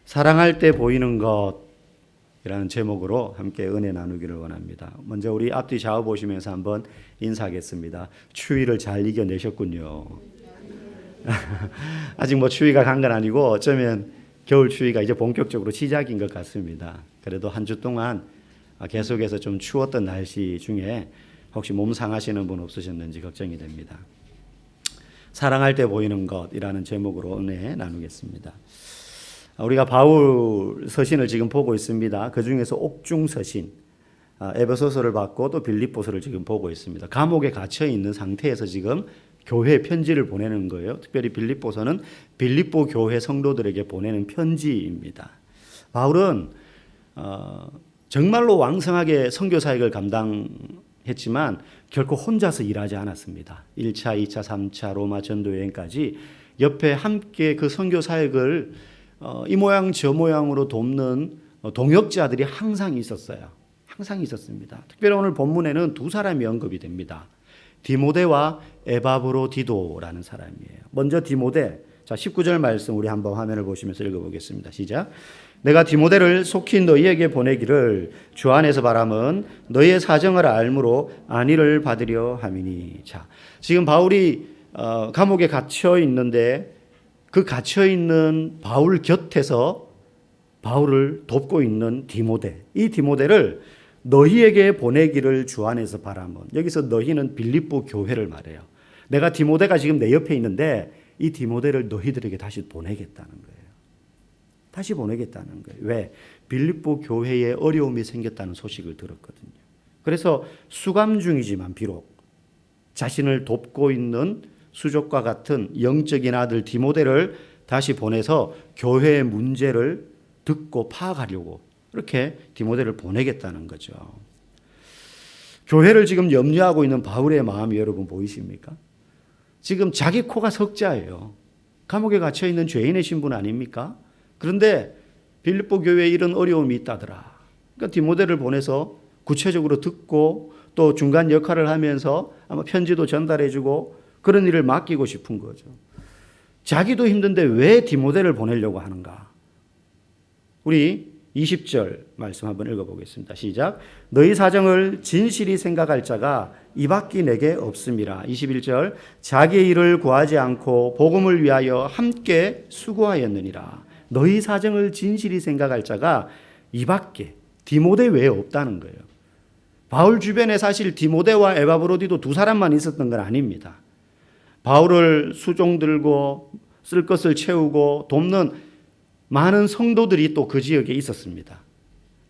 사랑할 때 보이는 것이라는 제목으로 함께 은혜 나누기를 원합니다. 먼저 우리 앞뒤 좌우 보시면서 한번 인사하겠습니다. 추위를 잘 이겨내셨군요. 아직 뭐 추위가 간 건 아니고 어쩌면 겨울 추위가 이제 본격적으로 시작인 것 같습니다. 그래도 한 주 동안 계속해서 좀 추웠던 날씨 중에 혹시 몸 상하시는 분 없으셨는지 걱정이 됩니다. 사랑할 때 보이는 것이라는 제목으로 은혜 나누겠습니다. 우리가 바울 서신을 지금 보고 있습니다. 그 중에서 옥중 서신, 에베소서를 받고 또 빌립보서를 지금 보고 있습니다. 감옥에 갇혀 있는 상태에서 지금 교회 편지를 보내는 거예요. 특별히 빌립보서는 빌립보 교회 성도들에게 보내는 편지입니다. 바울은 정말로 왕성하게 선교 사역을 감당했지만 결코 혼자서 일하지 않았습니다. 1차, 2차, 3차 로마 전도 여행까지 옆에 함께 그 선교 사역을 이 모양 저 모양으로 돕는 동역자들이 항상 있었어요. 항상 있었습니다. 특별히 오늘 본문에는 두 사람이 언급이 됩니다. 디모데와 에바브로디도라는 사람이에요. 먼저 디모데, 자 19절 말씀 우리 한번 화면을 보시면서 읽어보겠습니다. 시작. 내가 디모데를 속히 너희에게 보내기를 주 안에서 바람은 너희의 사정을 알므로 안위를 받으려 함이니. 자, 지금 바울이 감옥에 갇혀 있는데 그 갇혀 있는 바울 곁에서 바울을 돕고 있는 디모데, 이 디모데를 너희에게 보내기를 주 안에서 바람은, 여기서 너희는 빌립보 교회를 말해요. 내가 디모데가 지금 내 옆에 있는데 이 디모데를 너희들에게 다시 보내겠다는 거예요. 다시 보내겠다는 거예요. 왜? 빌립보 교회에 어려움이 생겼다는 소식을 들었거든요. 그래서 수감 중이지만 비록 자신을 돕고 있는 수족과 같은 영적인 아들 디모데를 다시 보내서 교회의 문제를 듣고 파악하려고 이렇게 디모데를 보내겠다는 거죠. 교회를 지금 염려하고 있는 바울의 마음이 여러분 보이십니까? 지금 자기 코가 석자예요. 감옥에 갇혀 있는 죄인의 신분 아닙니까? 그런데 빌립보 교회에 이런 어려움이 있다더라. 그러니까 디모데를 보내서 구체적으로 듣고 또 중간 역할을 하면서 아마 편지도 전달해주고 그런 일을 맡기고 싶은 거죠. 자기도 힘든데 왜 디모데를 보내려고 하는가? 우리 20절 말씀 한번 읽어보겠습니다. 시작. 너희 사정을 진실이 생각할 자가 이밖에 내게 없음이라. 21절. 자기의 일을 구하지 않고 복음을 위하여 함께 수고하였느니라. 너희 사정을 진실이 생각할 자가 이밖에 디모데 외에 없다는 거예요. 바울 주변에 사실 디모데와 에바브로디도 두 사람만 있었던 건 아닙니다. 바울을 수종 들고 쓸 것을 채우고 돕는 많은 성도들이 또 그 지역에 있었습니다.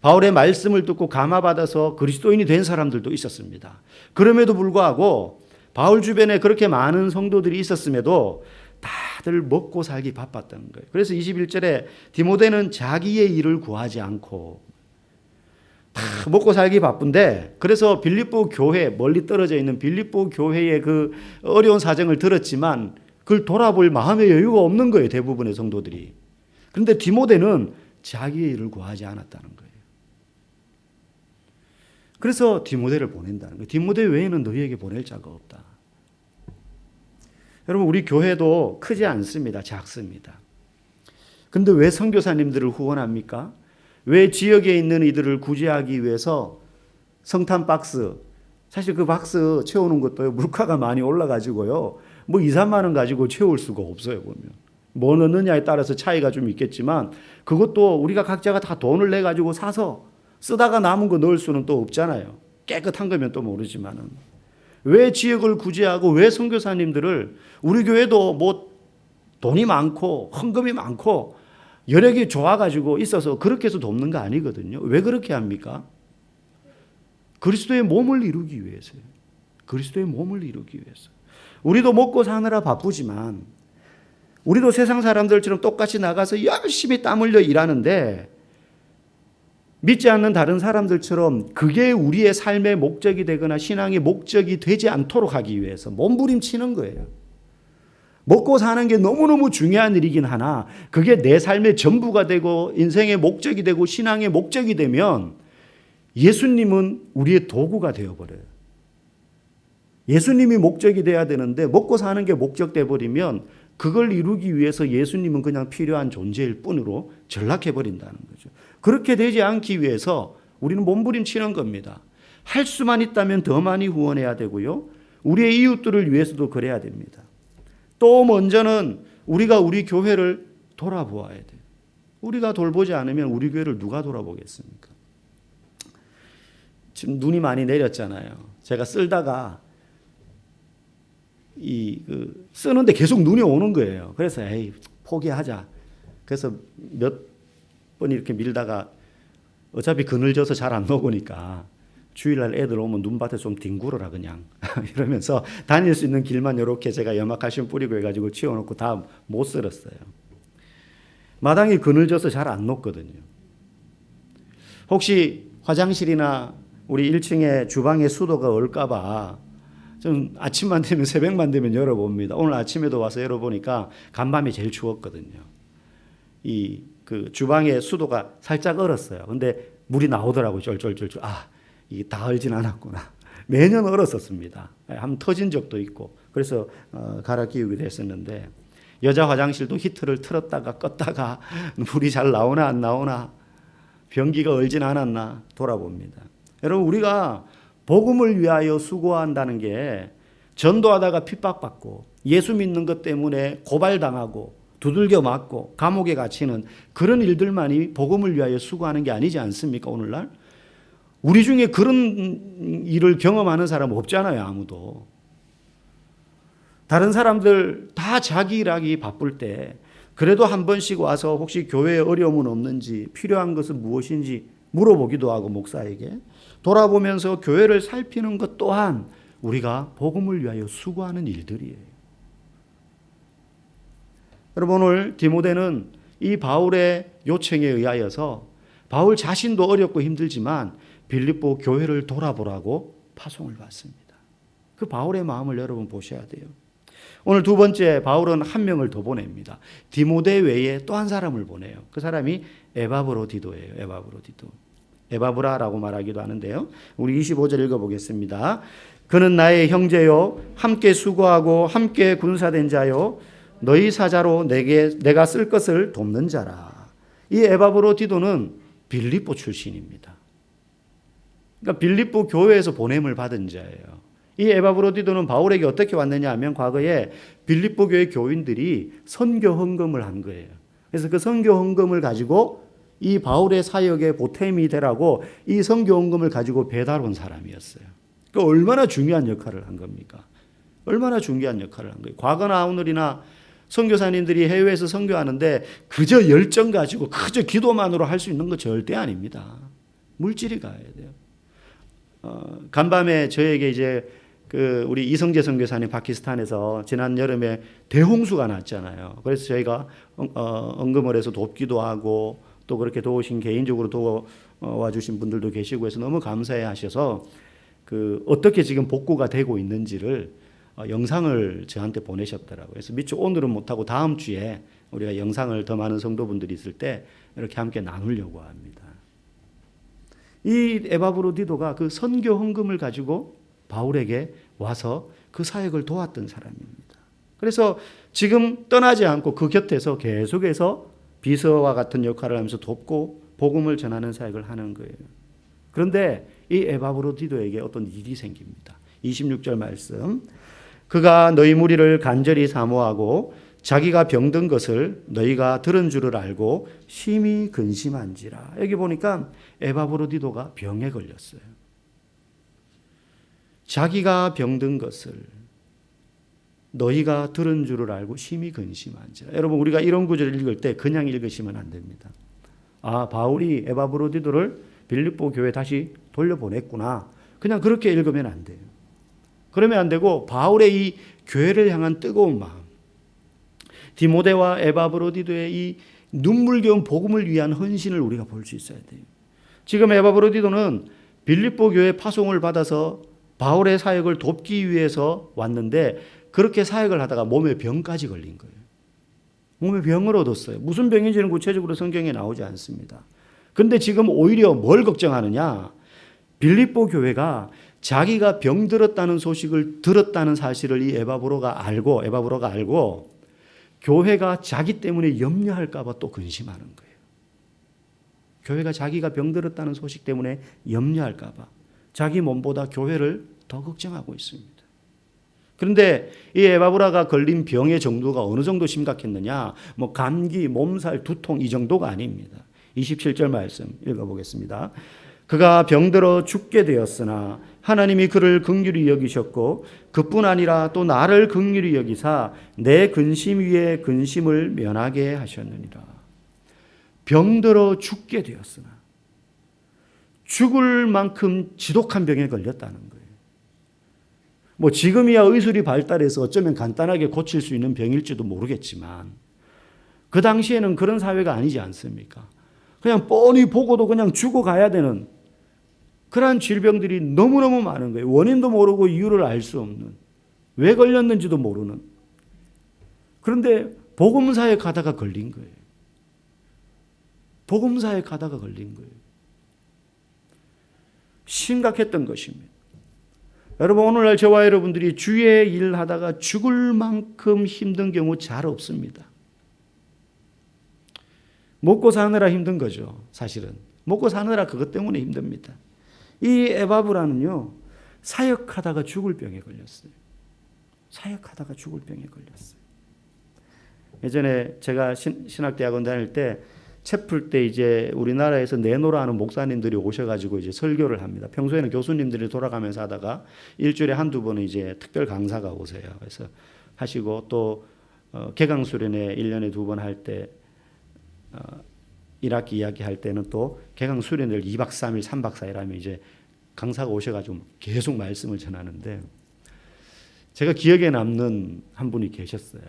바울의 말씀을 듣고 감화받아서 그리스도인이 된 사람들도 있었습니다. 그럼에도 불구하고 바울 주변에 그렇게 많은 성도들이 있었음에도 다들 먹고 살기 바빴던 거예요. 그래서 21절에 디모데는 자기의 일을 구하지 않고 다 먹고 살기 바쁜데, 그래서 빌립보 교회, 멀리 떨어져 있는 빌립보 교회의 그 어려운 사정을 들었지만 그걸 돌아볼 마음의 여유가 없는 거예요. 대부분의 성도들이. 그런데 디모데는 자기의 일을 구하지 않았다는 거예요. 그래서 디모데를 보낸다는 거예요. 디모데 외에는 너희에게 보낼 자가 없다. 여러분, 우리 교회도 크지 않습니다. 작습니다. 그런데 왜 선교사님들을 후원합니까? 왜 지역에 있는 이들을 구제하기 위해서 성탄 박스, 사실 그 박스 채우는 것도 물가가 많이 올라가지고요, 뭐 2, 3만 원 가지고 채울 수가 없어요. 보면 뭐 넣느냐에 따라서 차이가 좀 있겠지만 그것도 우리가 각자가 다 돈을 내 가지고 사서 쓰다가 남은 거 넣을 수는 또 없잖아요. 깨끗한 거면 또 모르지만은. 왜 지역을 구제하고 왜 선교사님들을, 우리 교회도 뭐 돈이 많고 헌금이 많고 여력이 좋아가지고 있어서 그렇게 해서 돕는 거 아니거든요. 왜 그렇게 합니까? 그리스도의 몸을 이루기 위해서요. 그리스도의 몸을 이루기 위해서. 우리도 먹고 사느라 바쁘지만 우리도 세상 사람들처럼 똑같이 나가서 열심히 땀 흘려 일하는데 믿지 않는 다른 사람들처럼 그게 우리의 삶의 목적이 되거나 신앙의 목적이 되지 않도록 하기 위해서 몸부림치는 거예요. 먹고 사는 게 너무너무 중요한 일이긴 하나 그게 내 삶의 전부가 되고 인생의 목적이 되고 신앙의 목적이 되면 예수님은 우리의 도구가 되어버려요. 예수님이 목적이 돼야 되는데 먹고 사는 게 목적 돼버리면 그걸 이루기 위해서 예수님은 그냥 필요한 존재일 뿐으로 전락해버린다는 거죠. 그렇게 되지 않기 위해서 우리는 몸부림치는 겁니다. 할 수만 있다면 더 많이 후원해야 되고요. 우리의 이웃들을 위해서도 그래야 됩니다. 또 먼저는 우리가 우리 교회를 돌아보아야 돼요. 우리가 돌보지 않으면 우리 교회를 누가 돌아보겠습니까? 지금 눈이 많이 내렸잖아요. 제가 쓸다가 쓰는데 계속 눈이 오는 거예요. 그래서 에이 포기하자. 그래서 몇 번 이렇게 밀다가 어차피 그늘져서 잘 안 녹으니까 주일날 애들 오면 눈밭에 좀 뒹굴어라 그냥 이러면서 다닐 수 있는 길만 이렇게 제가 염화칼슘 뿌리고 해가지고 치워놓고 다 못 쓸었어요. 마당이 그늘져서 잘 안 녹거든요. 혹시 화장실이나 우리 1층에 주방에 수도가 얼까봐 좀 아침만 되면 새벽만 되면 열어봅니다. 오늘 아침에도 와서 열어보니까 간밤이 제일 추웠거든요. 그 주방에 수도가 살짝 얼었어요. 근데 물이 나오더라고요. 쫄쫄쫄쫄. 이게 다 얼진 않았구나. 매년 얼었었습니다. 한번 터진 적도 있고. 그래서 갈아 끼우기도 했었는데 여자 화장실도 히터를 틀었다가 껐다가 물이 잘 나오나 안 나오나 변기가 얼진 않았나 돌아봅니다. 여러분 우리가 복음을 위하여 수고한다는 게 전도하다가 핍박받고 예수 믿는 것 때문에 고발당하고 두들겨 맞고 감옥에 갇히는 그런 일들만이 복음을 위하여 수고하는 게 아니지 않습니까? 오늘날 우리 중에 그런 일을 경험하는 사람은 없잖아요. 아무도. 다른 사람들 다 자기 일하기 바쁠 때 그래도 한 번씩 와서 혹시 교회에 어려움은 없는지 필요한 것은 무엇인지 물어보기도 하고 목사에게 돌아보면서 교회를 살피는 것 또한 우리가 복음을 위하여 수고하는 일들이에요. 여러분 오늘 디모데는 이 바울의 요청에 의하여서 바울 자신도 어렵고 힘들지만 빌립보 교회를 돌아보라고 파송을 받습니다. 그 바울의 마음을 여러분 보셔야 돼요. 오늘 두 번째 바울은 한 명을 더 보냅니다. 디모데 외에 또 한 사람을 보내요. 그 사람이 에바브로디도예요. 에바브로디도. 에바브라라고 말하기도 하는데요. 우리 25절 읽어보겠습니다. 그는 나의 형제요 함께 수고하고 함께 군사된 자요 너희 사자로 내가 쓸 것을 돕는 자라. 이 에바브로디도는 빌립보 출신입니다. 그러니까 빌립보 교회에서 보냄을 받은 자예요. 이 에바브로디도는 바울에게 어떻게 왔느냐 하면 과거에 빌립보 교회 교인들이 선교 헌금을 한 거예요. 그래서 그 선교 헌금을 가지고 이 바울의 사역에 보탬이 되라고 이 선교 헌금을 가지고 배달 온 사람이었어요. 그러니까 얼마나 중요한 역할을 한 겁니까? 얼마나 중요한 역할을 한 거예요. 과거나 오늘이나 선교사님들이 해외에서 선교하는데 그저 열정 가지고 그저 기도만으로 할 수 있는 거 절대 아닙니다. 물질이 가야 돼요. 간밤에 저에게 이제 우리 이성재 선교사님 파키스탄에서 지난 여름에 대홍수가 났잖아요. 그래서 저희가 언금을 해서 돕기도 하고 또 그렇게 도우신 개인적으로 도와주신 분들도 계시고 해서 너무 감사해 하셔서 어떻게 지금 복구가 되고 있는지를 영상을 저한테 보내셨더라고요. 그래서 미처 오늘은 못하고 다음 주에 우리가 영상을 더 많은 성도분들이 있을 때 이렇게 함께 나누려고 합니다. 이 에바브로디도가 그 선교 헌금을 가지고 바울에게 와서 그 사역을 도왔던 사람입니다. 그래서 지금 떠나지 않고 그 곁에서 계속해서 비서와 같은 역할을 하면서 돕고 복음을 전하는 사역을 하는 거예요. 그런데 이 에바브로디도에게 어떤 일이 생깁니다. 26절 말씀. 그가 너희 무리를 간절히 사모하고 자기가 병든 것을 너희가 들은 줄을 알고 심히 근심한지라. 여기 보니까 에바브로디도가 병에 걸렸어요. 자기가 병든 것을 너희가 들은 줄을 알고 심히 근심한지라. 여러분 우리가 이런 구절을 읽을 때 그냥 읽으시면 안 됩니다. 바울이 에바브로디도를 빌립보 교회 다시 돌려보냈구나. 그냥 그렇게 읽으면 안 돼요. 그러면 안 되고 바울의 이 교회를 향한 뜨거운 마음, 디모데와 에바브로디도의 이 눈물겨운 복음을 위한 헌신을 우리가 볼 수 있어야 돼요. 지금 에바브로디도는 빌립보 교회 파송을 받아서 바울의 사역을 돕기 위해서 왔는데 그렇게 사역을 하다가 몸에 병까지 걸린 거예요. 몸에 병을 얻었어요. 무슨 병인지는 구체적으로 성경에 나오지 않습니다. 그런데 지금 오히려 뭘 걱정하느냐? 빌립보 교회가 자기가 병들었다는 소식을 들었다는 사실을 이 에바브로가 알고 교회가 자기 때문에 염려할까 봐 또 근심하는 거예요. 교회가 자기가 병들었다는 소식 때문에 염려할까 봐 자기 몸보다 교회를 더 걱정하고 있습니다. 그런데 이 에바브라가 걸린 병의 정도가 어느 정도 심각했느냐? 뭐 감기, 몸살, 두통 이 정도가 아닙니다. 27절 말씀 읽어보겠습니다. 그가 병들어 죽게 되었으나 하나님이 그를 긍휼히 여기셨고 그뿐 아니라 또 나를 긍휼히 여기사 내 근심 위에 근심을 면하게 하셨느니라. 병들어 죽게 되었으나 죽을 만큼 지독한 병에 걸렸다는 거예요. 뭐 지금이야 의술이 발달해서 어쩌면 간단하게 고칠 수 있는 병일지도 모르겠지만 그 당시에는 그런 사회가 아니지 않습니까? 그냥 뻔히 보고도 그냥 죽어가야 되는 그러한 질병들이 너무너무 많은 거예요. 원인도 모르고 이유를 알 수 없는, 왜 걸렸는지도 모르는. 그런데 복음사에 가다가 걸린 거예요. 복음사에 가다가 걸린 거예요. 심각했던 것입니다. 여러분, 오늘날 저와 여러분들이 주의 일 하다가 죽을 만큼 힘든 경우 잘 없습니다. 먹고 사느라 힘든 거죠. 사실은 먹고 사느라 그것 때문에 힘듭니다. 이 에바브라는요, 사역하다가 죽을 병에 걸렸어요. 사역하다가 죽을 병에 걸렸어요. 예전에 제가 신학대학원 다닐 때 채플 때 이제 우리나라에서 내노라 하는 목사님들이 오셔가지고 이제 설교를 합니다. 평소에는 교수님들이 돌아가면서 하다가 일주일에 한두 번은 이제 특별 강사가 오세요. 그래서 하시고 또 개강 수련회 1년에 2번 할 때 1학기 2학기 할 때는 또 개강 수련회를 2박 3일 3박 4일 하면 이제 강사가 오셔가지고 계속 말씀을 전하는데 제가 기억에 남는 한 분이 계셨어요.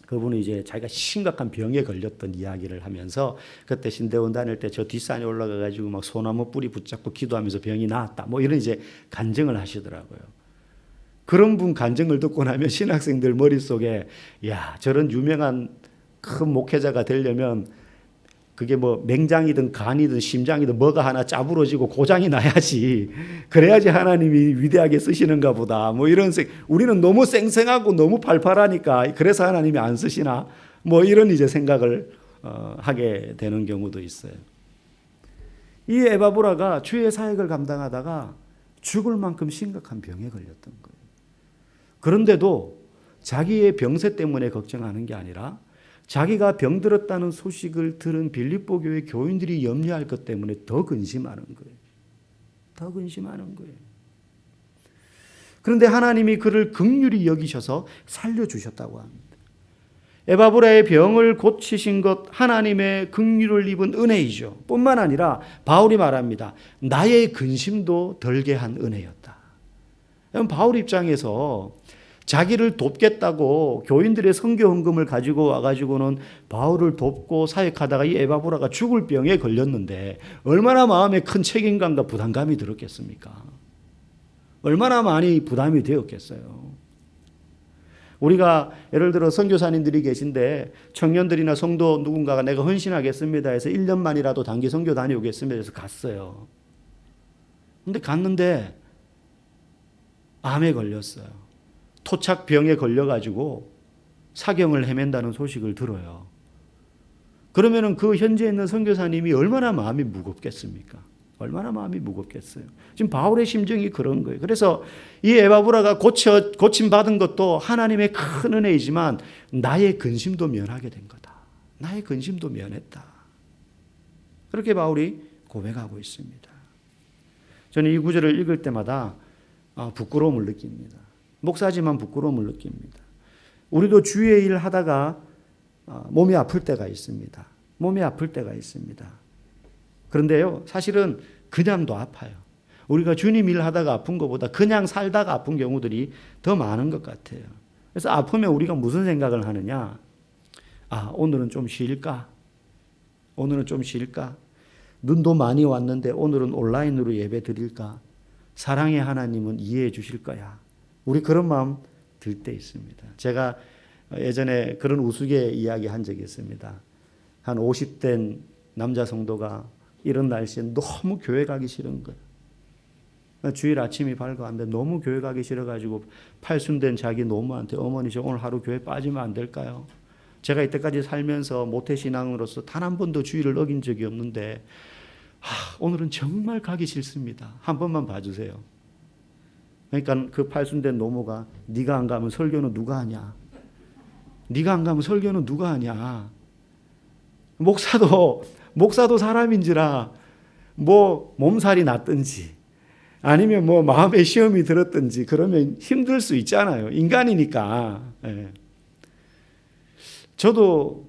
그분이 이제 자기가 심각한 병에 걸렸던 이야기를 하면서 그때 신대원 다닐 때 저 뒷산에 올라가가지고 막 소나무 뿌리 붙잡고 기도하면서 병이 나았다. 뭐 이런 이제 간증을 하시더라고요. 그런 분 간증을 듣고 나면 신학생들 머릿속에 야, 저런 유명한 큰 목회자가 되려면 그게 뭐 맹장이든 간이든 심장이든 뭐가 하나 짜부러지고 고장이 나야지. 그래야지 하나님이 위대하게 쓰시는가 보다. 뭐 이런 우리는 너무 쌩쌩하고 너무 팔팔하니까 그래서 하나님이 안 쓰시나? 뭐 이런 이제 생각을 하게 되는 경우도 있어요. 이 에바브라가 주의 사역을 감당하다가 죽을 만큼 심각한 병에 걸렸던 거예요. 그런데도 자기의 병세 때문에 걱정하는 게 아니라 자기가 병들었다는 소식을 들은 빌립보 교회 교인들이 염려할 것 때문에 더 근심하는 거예요. 더 근심하는 거예요. 그런데 하나님이 그를 긍휼히 여기셔서 살려주셨다고 합니다. 에바브라의 병을 고치신 것 하나님의 긍휼을 입은 은혜이죠. 뿐만 아니라 바울이 말합니다. 나의 근심도 덜게 한 은혜였다. 바울 입장에서 자기를 돕겠다고 교인들의 선교 헌금을 가지고 와가지고는 바울을 돕고 사역하다가 이 에바브라가 죽을 병에 걸렸는데 얼마나 마음에 큰 책임감과 부담감이 들었겠습니까? 얼마나 많이 부담이 되었겠어요. 우리가 예를 들어 선교사님들이 계신데 청년들이나 성도 누군가가 내가 헌신하겠습니다 해서 1년만이라도 단기 선교 다녀오겠습니다 해서 갔어요. 근데 갔는데 암에 걸렸어요. 토착병에 걸려가지고 사경을 헤맨다는 소식을 들어요. 그러면은 그 현지에 있는 선교사님이 얼마나 마음이 무겁겠습니까? 얼마나 마음이 무겁겠어요. 지금 바울의 심정이 그런 거예요. 그래서 이 에바브라가 고침받은 것도 하나님의 큰 은혜이지만 나의 근심도 면하게 된 거다. 나의 근심도 면했다. 그렇게 바울이 고백하고 있습니다. 저는 이 구절을 읽을 때마다 부끄러움을 느낍니다. 목사지만 부끄러움을 느낍니다. 우리도 주의 일 하다가 몸이 아플 때가 있습니다. 몸이 아플 때가 있습니다. 그런데요, 사실은 그냥도 아파요. 우리가 주님 일 하다가 아픈 것보다 그냥 살다가 아픈 경우들이 더 많은 것 같아요. 그래서 아프면 우리가 무슨 생각을 하느냐? 오늘은 좀 쉴까? 오늘은 좀 쉴까? 눈도 많이 왔는데 오늘은 온라인으로 예배 드릴까? 사랑의 하나님은 이해해 주실 거야. 우리 그런 마음 들 때 있습니다. 제가 예전에 그런 우스개 이야기 한 적이 있습니다. 한 50된 남자 성도가 이런 날씨에 너무 교회 가기 싫은 거예요. 주일 아침이 밝아왔는데 너무 교회 가기 싫어가지고 팔순된 자기 노모한테 어머니 저 오늘 하루 교회 빠지면 안 될까요? 제가 이때까지 살면서 모태신앙으로서 단 한 번도 주일을 어긴 적이 없는데 오늘은 정말 가기 싫습니다. 한 번만 봐주세요. 그러니까 그 팔순된 노모가 네가 안 가면 설교는 누가 하냐? 네가 안 가면 설교는 누가 하냐? 목사도 사람인지라 뭐 몸살이 났든지 아니면 뭐 마음에 시험이 들었든지 그러면 힘들 수 있잖아요. 인간이니까. 예. 저도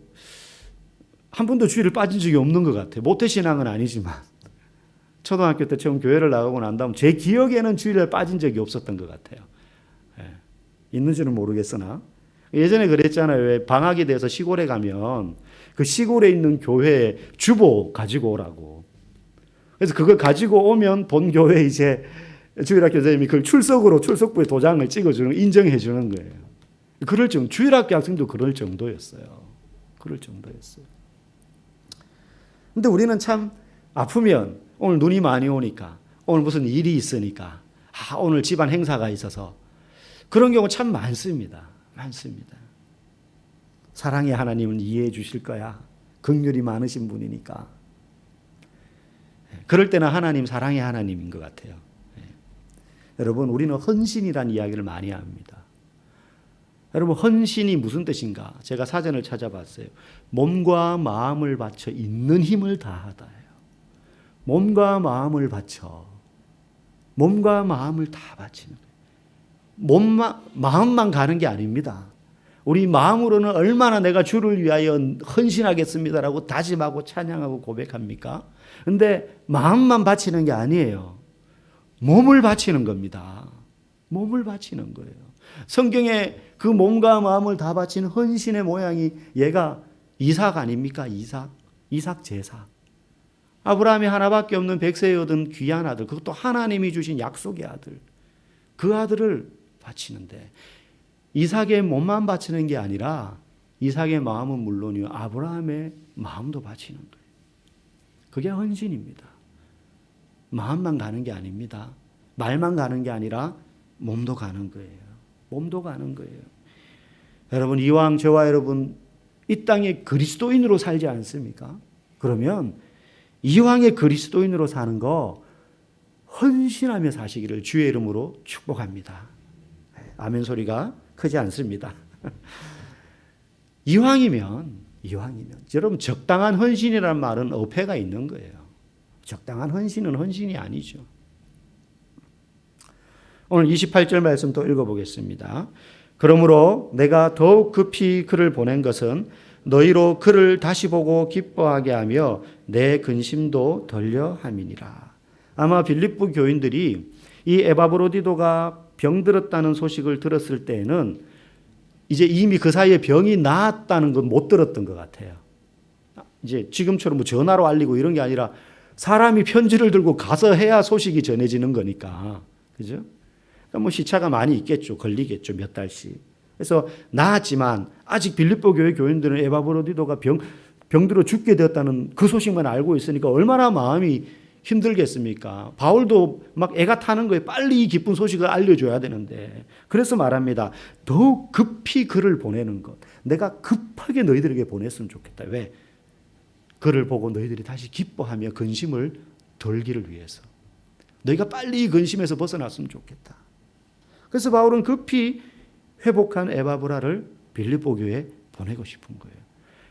한 번도 주일을 빠진 적이 없는 것 같아요. 모태신앙은 아니지만 초등학교 때 처음 교회를 나가고 난 다음 제 기억에는 주일에 빠진 적이 없었던 것 같아요. 예. 있는지는 모르겠으나 예전에 그랬잖아요. 왜 방학이 돼서 시골에 가면 그 시골에 있는 교회 주보 가지고 오라고. 그래서 그걸 가지고 오면 본 교회 이제 주일학교 선생님이 그걸 출석부에 도장을 찍어주는, 인정해주는 거예요. 그럴 정도, 주일학교 학생도 그럴 정도였어요. 그럴 정도였어요. 근데 우리는 참 아프면 오늘 눈이 많이 오니까, 오늘 무슨 일이 있으니까, 오늘 집안 행사가 있어서 그런 경우 참 많습니다. 많습니다. 사랑의 하나님은 이해해 주실 거야. 긍휼이 많으신 분이니까. 그럴 때는 하나님 사랑의 하나님인 것 같아요. 여러분 우리는 헌신이라는 이야기를 많이 합니다. 여러분 헌신이 무슨 뜻인가? 제가 사전을 찾아봤어요. 몸과 마음을 바쳐 있는 힘을 다하다예요. 몸과 마음을 바쳐. 몸과 마음을 다 바치는 거예요. 마음만 가는 게 아닙니다. 우리 마음으로는 얼마나 내가 주를 위하여 헌신하겠습니다라고 다짐하고 찬양하고 고백합니까? 근데 마음만 바치는 게 아니에요. 몸을 바치는 겁니다. 몸을 바치는 거예요. 성경에 그 몸과 마음을 다 바치는 헌신의 모양이 얘가 이삭 아닙니까? 이삭 제사. 아브라함이 하나밖에 없는 백세에 얻은 귀한 아들, 그것도 하나님이 주신 약속의 아들. 그 아들을 바치는데 이삭의 몸만 바치는 게 아니라 이삭의 마음은 물론이요 아브라함의 마음도 바치는 거예요. 그게 헌신입니다. 마음만 가는 게 아닙니다. 말만 가는 게 아니라 몸도 가는 거예요. 몸도 가는 거예요. 여러분 이왕 저와 여러분 이 땅에 그리스도인으로 살지 않습니까? 그러면 이왕의 그리스도인으로 사는 거 헌신하며 사시기를 주의 이름으로 축복합니다. 아멘 소리가 크지 않습니다. 이왕이면 여러분 적당한 헌신이라는 말은 어폐가 있는 거예요. 적당한 헌신은 헌신이 아니죠. 오늘 28절 말씀 또 읽어보겠습니다. 그러므로 내가 더욱 급히 그를 보낸 것은 너희로 그를 다시 보고 기뻐하게 하며 내 근심도 덜려 함이니라. 아마 빌립보 교인들이 이 에바브로디도가 병들었다는 소식을 들었을 때에는 이제 이미 그 사이에 병이 나았다는 건 못 들었던 것 같아요. 이제 지금처럼 뭐 전화로 알리고 이런 게 아니라 사람이 편지를 들고 가서 해야 소식이 전해지는 거니까. 그죠? 뭐 시차가 많이 있겠죠. 걸리겠죠. 몇 달씩. 그래서 나았지만 아직 빌립보 교회 교인들은 에바브로디도가 병들어 죽게 되었다는 그 소식만 알고 있으니까 얼마나 마음이 힘들겠습니까? 바울도 막 애가 타는 거에 빨리 이 기쁜 소식을 알려줘야 되는데 그래서 말합니다. 더욱 급히 그를 보내는 것. 내가 급하게 너희들에게 보냈으면 좋겠다. 왜? 그를 보고 너희들이 다시 기뻐하며 근심을 덜기를 위해서. 너희가 빨리 이 근심에서 벗어났으면 좋겠다. 그래서 바울은 급히 회복한 에바브라를 빌립보 교회에 보내고 싶은 거예요.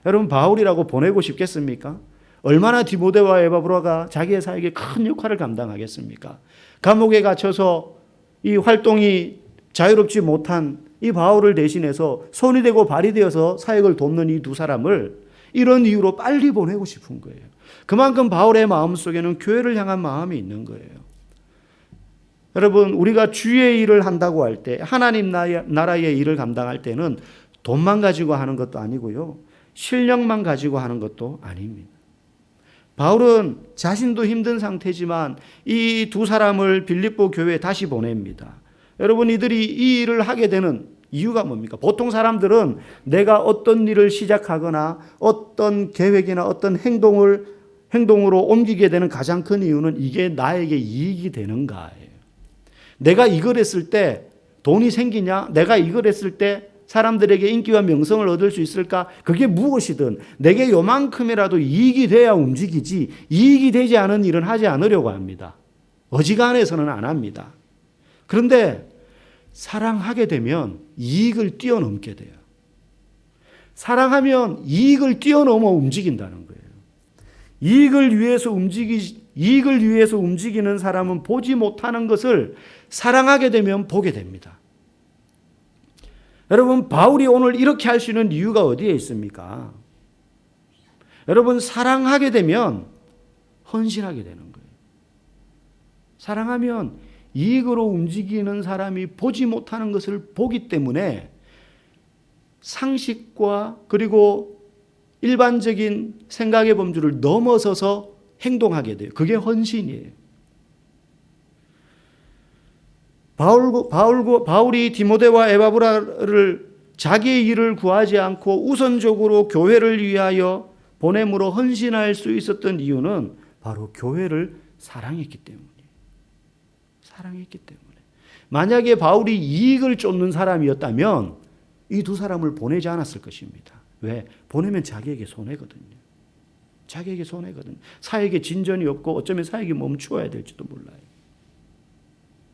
여러분 바울이라고 보내고 싶겠습니까? 얼마나 디모데와 에바브라가 자기의 사역에 큰 역할을 감당하겠습니까? 감옥에 갇혀서 이 활동이 자유롭지 못한 이 바울을 대신해서 손이 되고 발이 되어서 사역을 돕는 이 두 사람을 이런 이유로 빨리 보내고 싶은 거예요. 그만큼 바울의 마음속에는 교회를 향한 마음이 있는 거예요. 여러분 우리가 주의 일을 한다고 할 때 하나님 나라의 일을 감당할 때는 돈만 가지고 하는 것도 아니고요. 실력만 가지고 하는 것도 아닙니다. 바울은 자신도 힘든 상태지만 이 두 사람을 빌립보 교회에 다시 보냅니다. 여러분 이들이 이 일을 하게 되는 이유가 뭡니까? 보통 사람들은 내가 어떤 일을 시작하거나 어떤 계획이나 어떤 행동으로 옮기게 되는 가장 큰 이유는 이게 나에게 이익이 되는가예요. 내가 이걸 했을 때 돈이 생기냐? 내가 이걸 했을 때 사람들에게 인기와 명성을 얻을 수 있을까? 그게 무엇이든 내게 요만큼이라도 이익이 돼야 움직이지, 이익이 되지 않은 일은 하지 않으려고 합니다. 어지간해서는 안 합니다. 그런데 사랑하게 되면 이익을 뛰어넘게 돼요. 사랑하면 이익을 뛰어넘어 움직인다는 거예요. 이익을 위해서 움직이는 사람은 보지 못하는 것을 사랑하게 되면 보게 됩니다. 여러분, 바울이 오늘 이렇게 할 수 있는 이유가 어디에 있습니까? 여러분, 사랑하게 되면 헌신하게 되는 거예요. 사랑하면 이익으로 움직이는 사람이 보지 못하는 것을 보기 때문에 상식과 그리고 일반적인 생각의 범주를 넘어서서 행동하게 돼요. 그게 헌신이에요. 바울이 디모데와 에바브라를 자기의 일을 구하지 않고 우선적으로 교회를 위하여 보냄으로 헌신할 수 있었던 이유는 바로 교회를 사랑했기 때문이에요. 사랑했기 때문에. 만약에 바울이 이익을 쫓는 사람이었다면 이 두 사람을 보내지 않았을 것입니다. 왜? 보내면 자기에게 손해거든요. 자기에게 손해거든요. 사역에 진전이 없고 어쩌면 사역이 멈추어야 될지도 몰라요.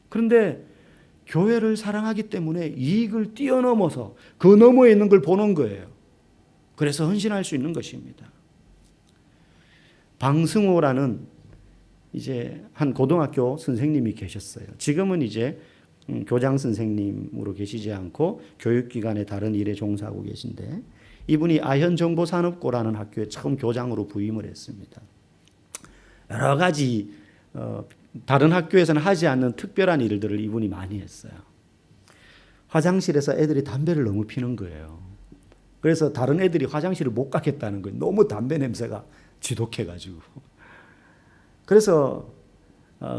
그런데 교회를 사랑하기 때문에 이익을 뛰어넘어서 그 너머에 있는 걸 보는 거예요. 그래서 헌신할 수 있는 것입니다. 방승호라는 이제 한 고등학교 선생님이 계셨어요. 지금은 이제 교장 선생님으로 계시지 않고 교육기관의 다른 일에 종사하고 계신데, 이분이 아현정보산업고라는 학교에 처음 교장으로 부임을 했습니다. 여러 가지 다른 학교에서는 하지 않는 특별한 일들을 이분이 많이 했어요. 화장실에서 애들이 담배를 너무 피는 거예요. 그래서 다른 애들이 화장실을 못 가겠다는 거예요. 너무 담배 냄새가 지독해가지고. 그래서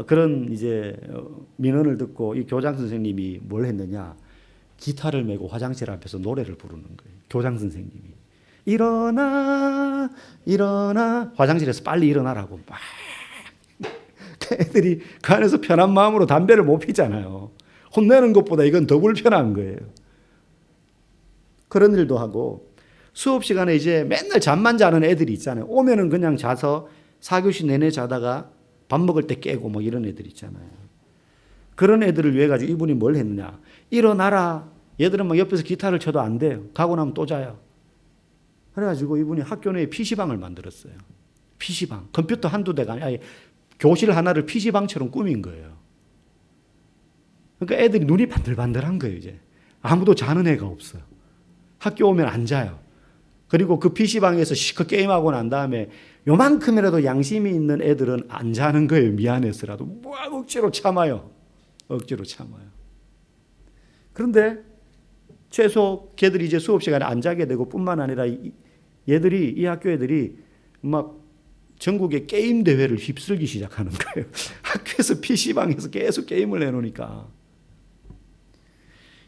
그런 이제 민원을 듣고 이 교장 선생님이 뭘 했느냐? 기타를 메고 화장실 앞에서 노래를 부르는 거예요. 교장 선생님이. 일어나, 일어나. 화장실에서 빨리 일어나라고 막. 애들이 그 안에서 편한 마음으로 담배를 못 피잖아요. 혼내는 것보다 이건 더 불편한 거예요. 그런 일도 하고, 수업 시간에 이제 맨날 잠만 자는 애들이 있잖아요. 오면은 그냥 자서 4교시 내내 자다가 밥 먹을 때 깨고 뭐 이런 애들 있잖아요. 그런 애들을 위해 가지고 이분이 뭘 했느냐? 일어나라. 얘들은 막 옆에서 기타를 쳐도 안 돼요. 가고 나면 또 자요. 그래가지고 이분이 학교 내에 PC방을 만들었어요. PC방. 컴퓨터 한두 대가 아니 교실 하나를 PC방처럼 꾸민 거예요. 그러니까 애들이 눈이 반들반들한 거예요, 이제. 아무도 자는 애가 없어요. 학교 오면 안 자요. 그리고 그 PC방에서 시커 게임하고 난 다음에 요만큼이라도 양심이 있는 애들은 안 자는 거예요. 미안해서라도. 뭐 억지로 참아요. 억지로 참아요. 그런데 최소 걔들이 이제 수업 시간에 안 자게 되고 뿐만 아니라 얘들이, 이 학교 애들이 막 전국의 게임 대회를 휩쓸기 시작하는 거예요. 학교에서 PC방에서 계속 게임을 해놓으니까.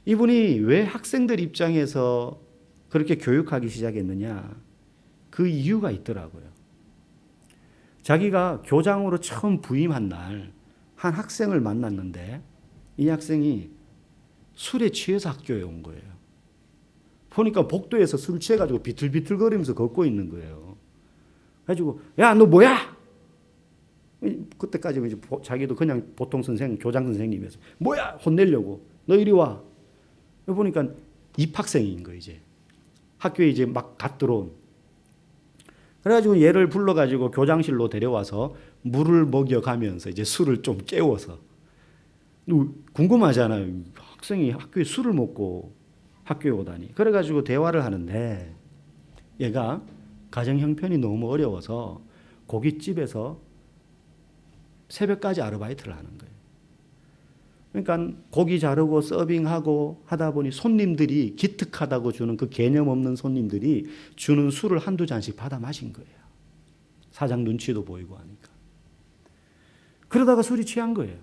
이분이 왜 학생들 입장에서 그렇게 교육하기 시작했느냐? 그 이유가 있더라고요. 자기가 교장으로 처음 부임한 날 한 학생을 만났는데 이 학생이 술에 취해서 학교에 온 거예요. 보니까 복도에서 술 취해가지고 비틀비틀거리면서 걷고 있는 거예요. 그래가지고 야, 너 뭐야? 그때까지 이제 자기도 그냥 보통 선생, 교장 선생님이어서 뭐야? 혼내려고. 너 이리 와. 보니까 입학생인 거예요, 이제. 학교에 이제 막 갓 들어온. 그래가지고 얘를 불러가지고 교장실로 데려와서 물을 먹여가면서 이제 술을 좀 깨워서. 궁금하잖아요. 학생이 학교에 술을 먹고 학교에 오다니. 그래가지고 대화를 하는데 얘가 가정 형편이 너무 어려워서 고깃집에서 새벽까지 아르바이트를 하는 거예요. 그러니까 고기 자르고 서빙하고 하다 보니 손님들이 기특하다고 주는 그 개념 없는 손님들이 주는 술을 한두 잔씩 받아 마신 거예요. 사장 눈치도 보이고 하니까. 그러다가 술이 취한 거예요.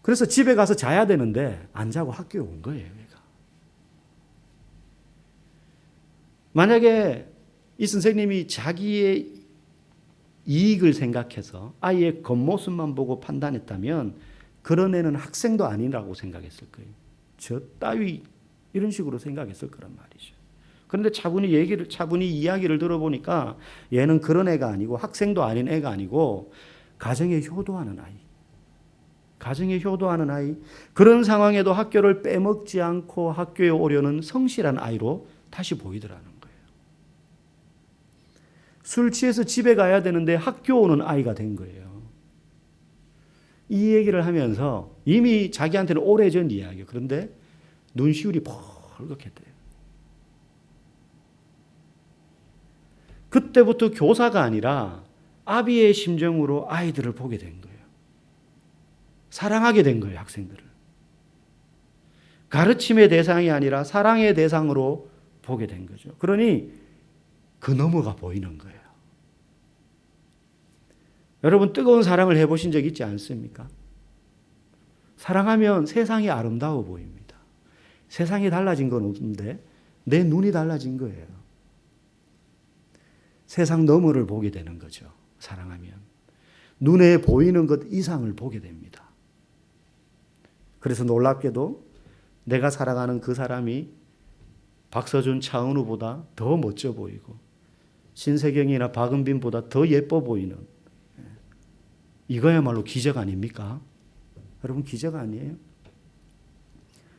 그래서 집에 가서 자야 되는데 안 자고 학교에 온 거예요. 얘가. 만약에 이 선생님이 자기의 이익을 생각해서 아이의 겉모습만 보고 판단했다면 그런 애는 학생도 아니라고 생각했을 거예요. 저 따위 이런 식으로 생각했을 거란 말이죠. 그런데 차분히 이야기를 들어보니까 얘는 그런 애가 아니고 학생도 아닌 애가 아니고 가정에 효도하는 아이. 가정에 효도하는 아이. 그런 상황에도 학교를 빼먹지 않고 학교에 오려는 성실한 아이로 다시 보이더라는 거예요. 술 취해서 집에 가야 되는데 학교 오는 아이가 된 거예요. 이 얘기를 하면서 이미 자기한테는 오래전 이야기예요. 그런데 눈시울이 벌겋게 돼요. 그때부터 교사가 아니라 아비의 심정으로 아이들을 보게 된 거예요. 사랑하게 된 거예요, 학생들을. 가르침의 대상이 아니라 사랑의 대상으로 보게 된 거죠. 그러니 그 너머가 보이는 거예요. 여러분, 뜨거운 사랑을 해보신 적 있지 않습니까? 사랑하면 세상이 아름다워 보입니다. 세상이 달라진 건 없는데 내 눈이 달라진 거예요. 세상 너머를 보게 되는 거죠. 사랑하면. 눈에 보이는 것 이상을 보게 됩니다. 그래서 놀랍게도 내가 사랑하는 그 사람이 박서준, 차은우보다 더 멋져 보이고 신세경이나 박은빈보다 더 예뻐 보이는, 이거야말로 기적 아닙니까? 여러분, 기적 아니에요?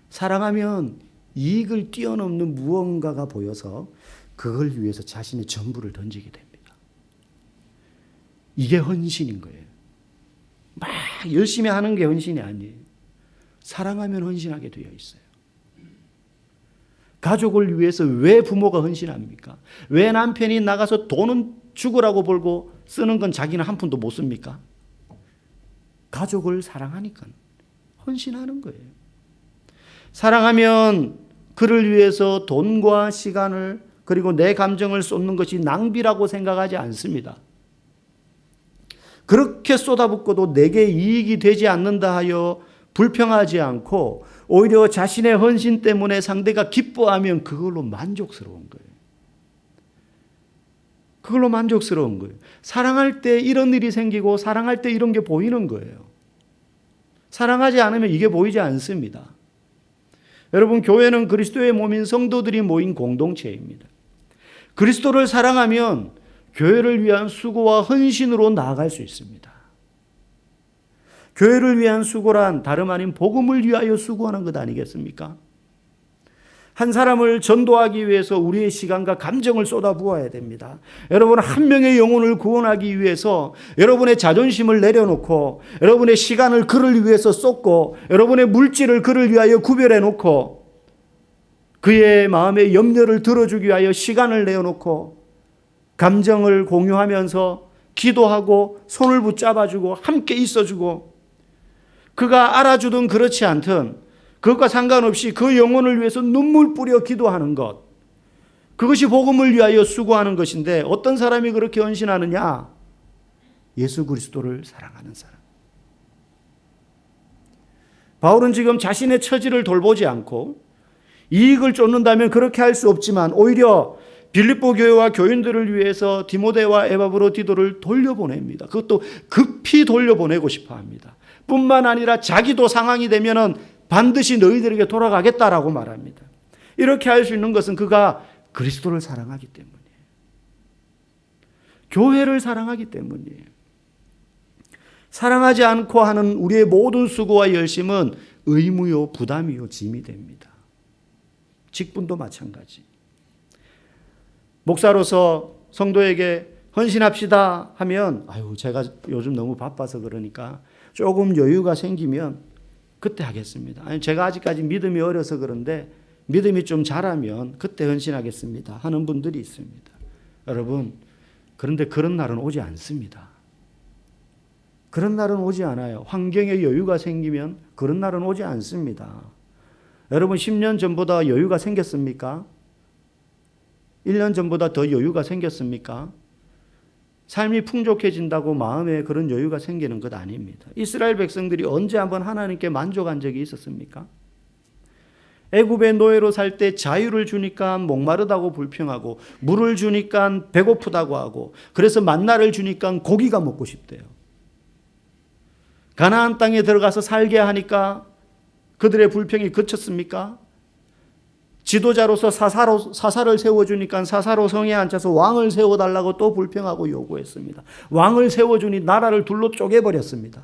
사랑하면 이익을 뛰어넘는 무언가가 보여서 그걸 위해서 자신의 전부를 던지게 됩니다. 이게 헌신인 거예요. 막 열심히 하는 게 헌신이 아니에요. 사랑하면 헌신하게 되어 있어요. 가족을 위해서 왜 부모가 헌신합니까? 왜 남편이 나가서 돈은 죽으라고 벌고 쓰는 건 자기는 한 푼도 못 씁니까? 가족을 사랑하니까 헌신하는 거예요. 사랑하면 그를 위해서 돈과 시간을 그리고 내 감정을 쏟는 것이 낭비라고 생각하지 않습니다. 그렇게 쏟아붓고도 내게 이익이 되지 않는다 하여 불평하지 않고 오히려 자신의 헌신 때문에 상대가 기뻐하면 그걸로 만족스러운 거예요. 그걸로 만족스러운 거예요. 사랑할 때 이런 일이 생기고 사랑할 때 이런 게 보이는 거예요. 사랑하지 않으면 이게 보이지 않습니다. 여러분, 교회는 그리스도의 몸인 성도들이 모인 공동체입니다. 그리스도를 사랑하면 교회를 위한 수고와 헌신으로 나아갈 수 있습니다. 교회를 위한 수고란 다름 아닌 복음을 위하여 수고하는 것 아니겠습니까? 한 사람을 전도하기 위해서 우리의 시간과 감정을 쏟아부어야 됩니다. 여러분, 한 명의 영혼을 구원하기 위해서 여러분의 자존심을 내려놓고 여러분의 시간을 그를 위해서 쏟고 여러분의 물질을 그를 위하여 구별해 놓고 그의 마음의 염려를 들어주기 위하여 시간을 내어놓고 감정을 공유하면서 기도하고 손을 붙잡아주고 함께 있어주고 그가 알아주든 그렇지 않든 그것과 상관없이 그 영혼을 위해서 눈물 뿌려 기도하는 것, 그것이 복음을 위하여 수고하는 것인데 어떤 사람이 그렇게 헌신하느냐? 예수 그리스도를 사랑하는 사람. 바울은 지금 자신의 처지를 돌보지 않고 이익을 쫓는다면 그렇게 할 수 없지만 오히려 빌립보 교회와 교인들을 위해서 디모데와 에바브로디도를 돌려보냅니다. 그것도 급히 돌려보내고 싶어 합니다. 뿐만 아니라 자기도 상황이 되면은 반드시 너희들에게 돌아가겠다라고 말합니다. 이렇게 할 수 있는 것은 그가 그리스도를 사랑하기 때문이에요. 교회를 사랑하기 때문이에요. 사랑하지 않고 하는 우리의 모든 수고와 열심은 의무요, 부담이요, 짐이 됩니다. 직분도 마찬가지. 목사로서 성도에게 헌신합시다 하면 제가 요즘 너무 바빠서 그러니까 조금 여유가 생기면 그때 하겠습니다. 아니, 제가 아직까지 믿음이 어려서 그런데 믿음이 좀 자라면 그때 헌신하겠습니다 하는 분들이 있습니다. 여러분, 그런데 그런 날은 오지 않습니다. 그런 날은 오지 않아요. 환경에 여유가 생기면 그런 날은 오지 않습니다. 여러분, 10년 전보다 여유가 생겼습니까? 1년 전보다 더 여유가 생겼습니까? 삶이 풍족해진다고 마음에 그런 여유가 생기는 것 아닙니다. 이스라엘 백성들이 언제 한번 하나님께 만족한 적이 있었습니까? 애굽의 노예로 살 때 자유를 주니까 목마르다고 불평하고 물을 주니까 배고프다고 하고 그래서 만나를 주니까 고기가 먹고 싶대요. 가나안 땅에 들어가서 살게 하니까 그들의 불평이 그쳤습니까? 지도자로서 사사를 세워주니까 사사로 성에 앉아서 왕을 세워달라고 또 불평하고 요구했습니다. 왕을 세워주니 나라를 둘로 쪼개버렸습니다.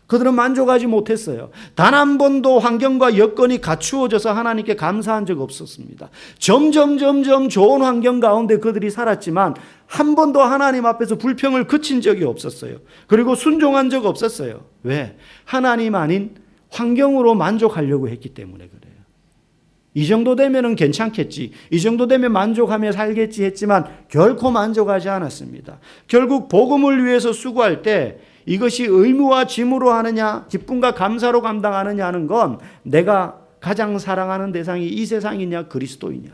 그들은 만족하지 못했어요. 단 한 번도 환경과 여건이 갖추어져서 하나님께 감사한 적 없었습니다. 점점 좋은 환경 가운데 그들이 살았지만 한 번도 하나님 앞에서 불평을 그친 적이 없었어요. 그리고 순종한 적 없었어요. 왜? 하나님 아닌 환경으로 만족하려고 했기 때문에 그래요. 이 정도 되면은 괜찮겠지. 이 정도 되면 만족하며 살겠지 했지만 결코 만족하지 않았습니다. 결국 복음을 위해서 수고할 때 이것이 의무와 짐으로 하느냐, 기쁨과 감사로 감당하느냐 하는 건 내가 가장 사랑하는 대상이 이 세상이냐, 그리스도이냐.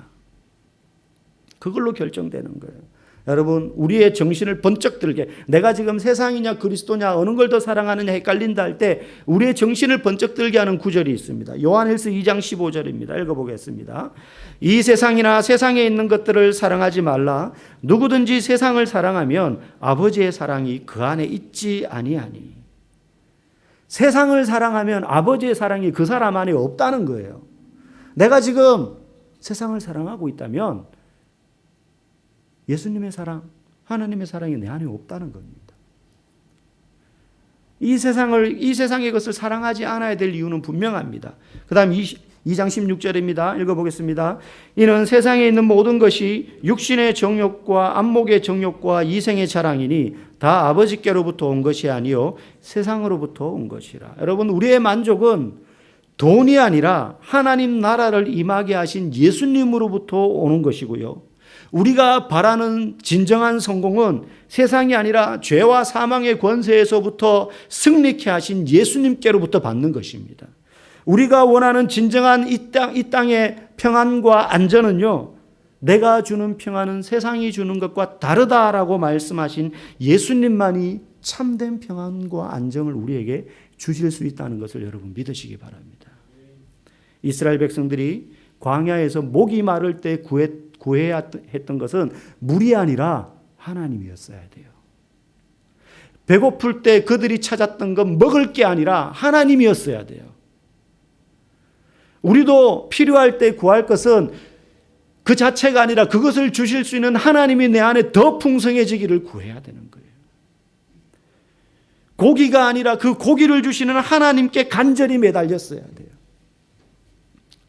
그걸로 결정되는 거예요. 여러분, 우리의 정신을 번쩍 들게, 내가 지금 세상이냐 그리스도냐 어느 걸 더 사랑하느냐 헷갈린다 할 때 우리의 정신을 번쩍 들게 하는 구절이 있습니다. 요한일서 2장 15절입니다. 읽어보겠습니다. 이 세상이나 세상에 있는 것들을 사랑하지 말라. 누구든지 세상을 사랑하면 아버지의 사랑이 그 안에 있지 아니하니. 세상을 사랑하면 아버지의 사랑이 그 사람 안에 없다는 거예요. 내가 지금 세상을 사랑하고 있다면 예수님의 사랑, 하나님의 사랑이 내 안에 없다는 겁니다. 이 세상의 것을 사랑하지 않아야 될 이유는 분명합니다. 그 다음 2장 16절입니다. 읽어보겠습니다. 이는 세상에 있는 모든 것이 육신의 정욕과 안목의 정욕과 이생의 자랑이니 다 아버지께로부터 온 것이 아니요 세상으로부터 온 것이라. 여러분, 우리의 만족은 돈이 아니라 하나님 나라를 임하게 하신 예수님으로부터 오는 것이고요. 우리가 바라는 진정한 성공은 세상이 아니라 죄와 사망의 권세에서부터 승리케 하신 예수님께로부터 받는 것입니다. 우리가 원하는 진정한 이 땅의 평안과 안전은요, 내가 주는 평안은 세상이 주는 것과 다르다라고 말씀하신 예수님만이 참된 평안과 안정을 우리에게 주실 수 있다는 것을 여러분 믿으시기 바랍니다. 이스라엘 백성들이 광야에서 목이 마를 때 구해야 했던 것은 물이 아니라 하나님이었어야 돼요. 배고플 때 그들이 찾았던 건 먹을 게 아니라 하나님이었어야 돼요. 우리도 필요할 때 구할 것은 그 자체가 아니라 그것을 주실 수 있는 하나님이 내 안에 더 풍성해지기를 구해야 되는 거예요. 고기가 아니라 그 고기를 주시는 하나님께 간절히 매달렸어야 돼요.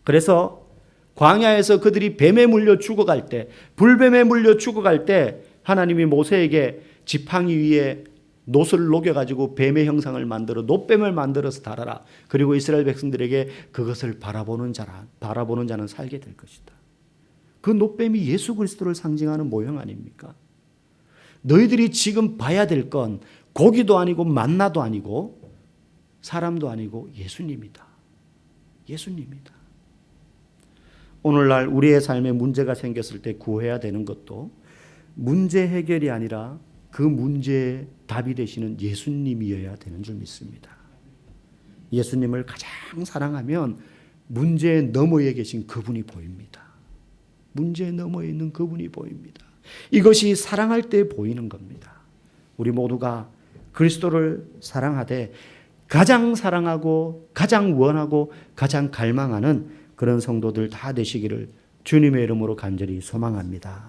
그래서 광야에서 그들이 뱀에 물려 죽어갈 때, 불뱀에 물려 죽어갈 때 하나님이 모세에게 지팡이 위에 놋을 녹여가지고 뱀의 형상을 만들어 놋뱀을 만들어서 달아라. 그리고 이스라엘 백성들에게 그것을 바라보는 자는 살게 될 것이다. 그 놋뱀이 예수 그리스도를 상징하는 모형 아닙니까? 너희들이 지금 봐야 될 건 고기도 아니고 만나도 아니고 사람도 아니고 예수님이다. 예수님이다. 오늘날 우리의 삶에 문제가 생겼을 때 구해야 되는 것도 문제 해결이 아니라 그 문제의 답이 되시는 예수님이어야 되는 줄 믿습니다. 예수님을 가장 사랑하면 문제 너머에 계신 그분이 보입니다. 문제 너머에 있는 그분이 보입니다. 이것이 사랑할 때 보이는 겁니다. 우리 모두가 그리스도를 사랑하되 가장 사랑하고 가장 원하고 가장 갈망하는 그런 성도들 다 되시기를 주님의 이름으로 간절히 소망합니다.